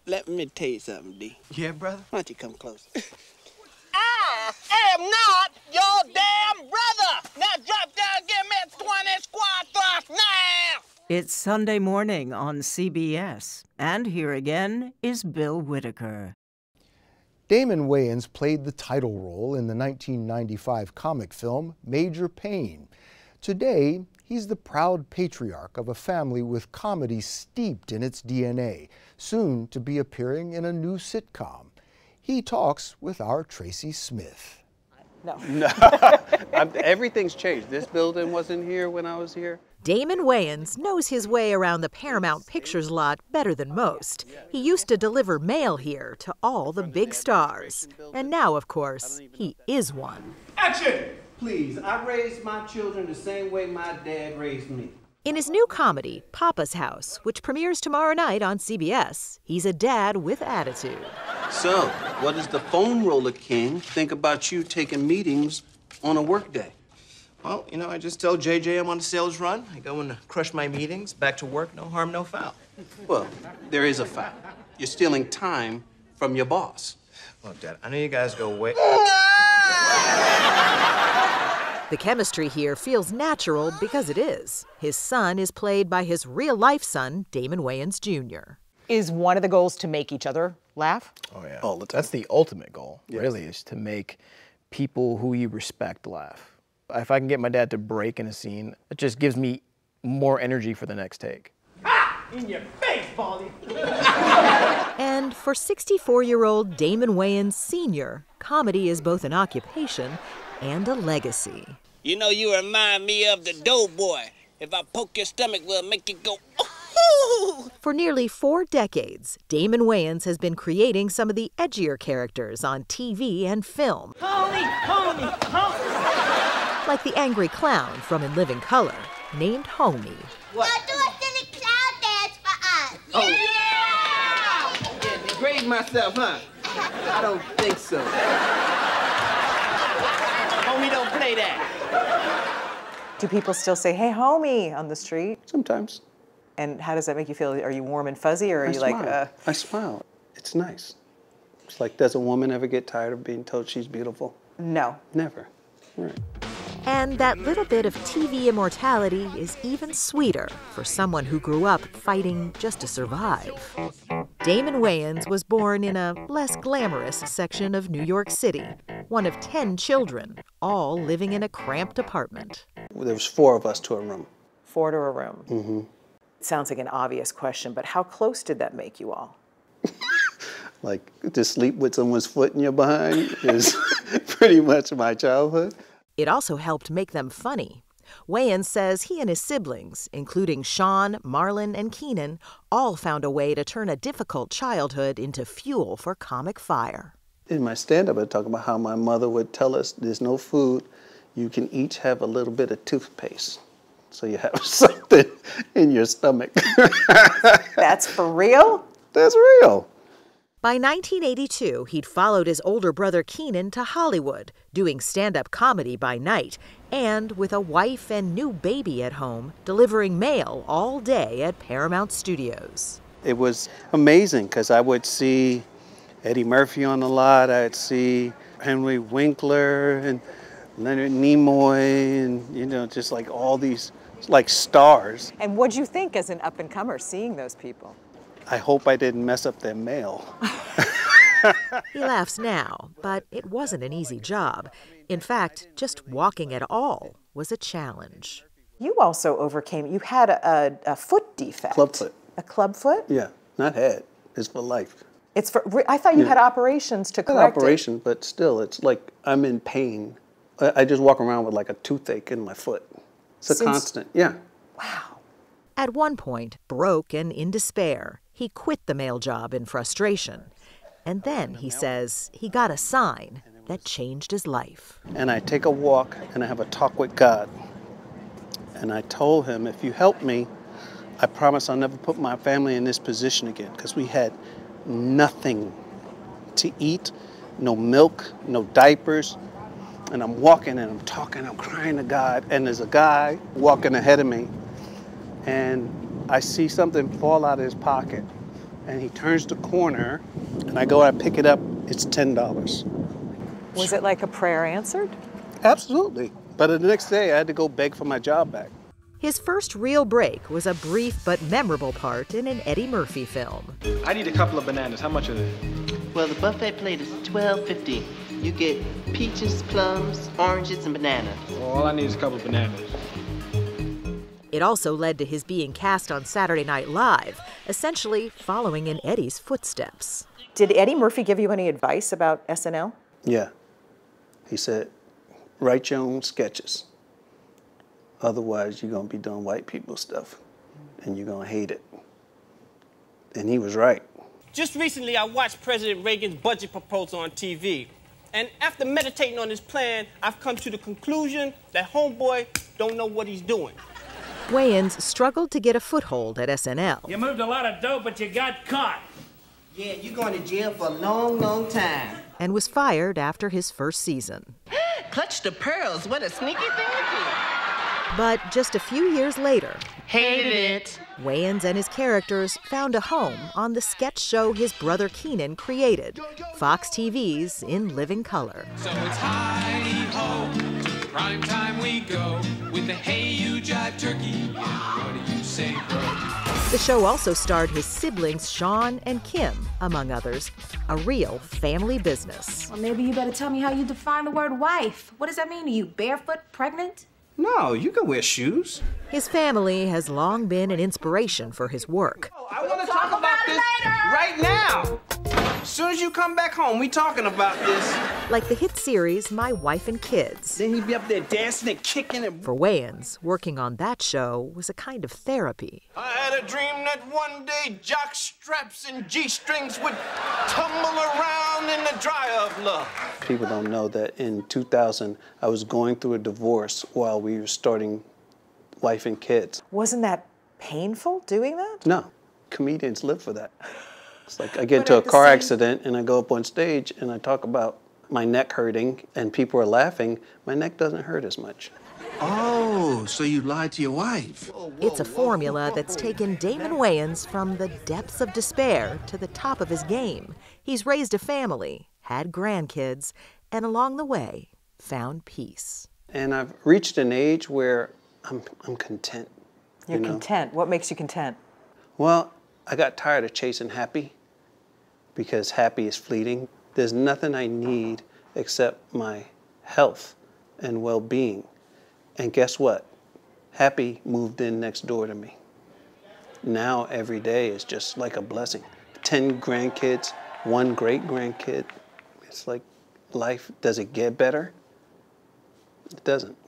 Let me tell you something, D. Yeah, brother? Why don't you come closer? I am not your damn brother! Now drop down and give me 20 squad thrusts now! It's Sunday morning on CBS, and here again is Bill Whitaker. Damon Wayans played the title role in the 1995 comic film Major Payne. Today, he's the proud patriarch of a family with comedy steeped in its DNA, soon to be appearing in a new sitcom. He talks with our Tracy Smith. No. Everything's changed. This building wasn't here when I was here. Damon Wayans knows his way around the Paramount Pictures lot better than most. He used to deliver mail here to all the big stars. And now, of course, he is one. Action! Please, I raised my children the same way my dad raised me. In his new comedy, Poppa's House, which premieres tomorrow night on CBS, he's a dad with attitude. So, what does the foam roller king think about you taking meetings on a work day? Well, you know, I just tell JJ I'm on a sales run. I go and crush my meetings, back to work, no harm, no foul. Well, there is a foul. You're stealing time from your boss. Look, Dad, I know you guys go way... The chemistry here feels natural because it is. His son is played by his real-life son, Damon Wayans Jr. Is one of the goals to make each other laugh? Oh, yeah. All the time. That's the ultimate goal, Yes. really, is to make people who you respect laugh. If I can get my dad to break in a scene, it just gives me more energy for the next take. In your face, Baldy! And for 64-year-old Damon Wayans Sr., comedy is both an occupation and a legacy. You know, you remind me of the Doughboy. If I poke your stomach, will make you go, oh! For nearly 4 decades, Damon Wayans has been creating some of the edgier characters on TV and film. Homie! Like the angry clown from In Living Color, named Homie. What? Now do a silly clown dance for us! Oh. Yeah, degrade myself, huh? I don't think so. Homie, don't play that. Do people still say, hey, homie, on the street? Sometimes. And how does that make you feel? Are you warm and fuzzy, or are you like, I smile. It's nice. It's like, does a woman ever get tired of being told she's beautiful? No. Never. Right. And that little bit of TV immortality is even sweeter for someone who grew up fighting just to survive. Damon Wayans was born in a less glamorous section of New York City, one of 10 children, all living in a cramped apartment. There was 4 of us to a room. 4 to a room? Mm-hmm. It sounds like an obvious question, but how close did that make you all? Like, to sleep with someone's foot in your behind is pretty much my childhood. It also helped make them funny. Wayans says he and his siblings, including Shawn, Marlon, and Keenan, all found a way to turn a difficult childhood into fuel for comic fire. In my stand-up, I talk about how my mother would tell us there's no food. You can each have a little bit of toothpaste. So you have something in your stomach. That's for real? That's real. By 1982, he'd followed his older brother Keenan to Hollywood, doing stand-up comedy by night, and with a wife and new baby at home, delivering mail all day at Paramount Studios. It was amazing because I would see Eddie Murphy on the lot, I'd see Henry Winkler and Leonard Nimoy and, you know, just like all these like stars. And what'd you think as an up-and-comer seeing those people? I hope I didn't mess up their mail. He laughs now, but it wasn't an easy job. In fact, just walking at all was a challenge. You also overcame, you had a foot defect. Club foot. A club foot? Yeah, not head. It's for life. It's for, I thought you had operations to correct Operation, but still, it's like I'm in pain. I just walk around with like a toothache in my foot. It's a constant, yeah. Wow. At one point, broke and in despair, he quit the mail job in frustration. And then, he says, he got a sign that changed his life. And I take a walk and I have a talk with God. And I told him, if you help me, I promise I'll never put my family in this position again, because we had nothing to eat, no milk, no diapers. And I'm walking and I'm talking, I'm crying to God, and there's a guy walking ahead of me, and I see something fall out of his pocket, and he turns the corner, and I go and I pick it up, it's $10. Was it like a prayer answered? Absolutely. But the next day, I had to go beg for my job back. His first real break was a brief but memorable part in an Eddie Murphy film. I need a couple of bananas. How much are they? Well, the buffet plate is $12.50. You get peaches, plums, oranges, and bananas. Well, all I need is a couple of bananas. It also led to his being cast on Saturday Night Live, essentially following in Eddie's footsteps. Did Eddie Murphy give you any advice about SNL? Yeah. He said, write your own sketches. Otherwise, you're going to be doing white people stuff, and you're going to hate it. And he was right. Just recently, I watched President Reagan's budget proposal on TV. And after meditating on his plan, I've come to the conclusion that homeboy don't know what he's doing. Wayans struggled to get a foothold at SNL. You moved a lot of dough, but you got caught. Yeah, you're going to jail for a long, long time. And was fired after his first season. Clutch the pearls, what a sneaky thing to do. But just a few years later, hated it. Wayans and his characters found a home on the sketch show his brother Keenan created, Fox TV's In Living Color. So it's hi-ho, to prime time we go, with the hey you jive turkey, what do you say, bro? The show also starred his siblings Shawn and Kim, among others, a real family business. Well, maybe you better tell me how you define the word wife. What does that mean to you? Barefoot, pregnant? No, you can wear shoes. His family has long been an inspiration for his work. I want to talk about this right now. As soon as you come back home, we talking about this. Like the hit series My Wife and Kids. Then he'd be up there dancing and kicking and... For Wayans, working on that show was a kind of therapy. I had a dream that one day jock straps and G-strings would tumble around in the dryer of love. People don't know that in 2000, I was going through a divorce while we were starting Wife and Kids. Wasn't that painful doing that? No, comedians live for that. It's like I get into a car accident and I go up on stage and I talk about my neck hurting and people are laughing. My neck doesn't hurt as much. Oh, so you lied to your wife. It's a formula that's taken Damon Wayans from the depths of despair to the top of his game. He's raised a family, had grandkids, and along the way, found peace. And I've reached an age where I'm content. You're content. What makes you content? Well, I got tired of chasing happy because happy is fleeting. There's nothing I need except my health and well-being. And guess what? Happy moved in next door to me. Now every day is just like a blessing. 10 grandkids, 1 great-grandkid. It's like life, does it get better? It doesn't.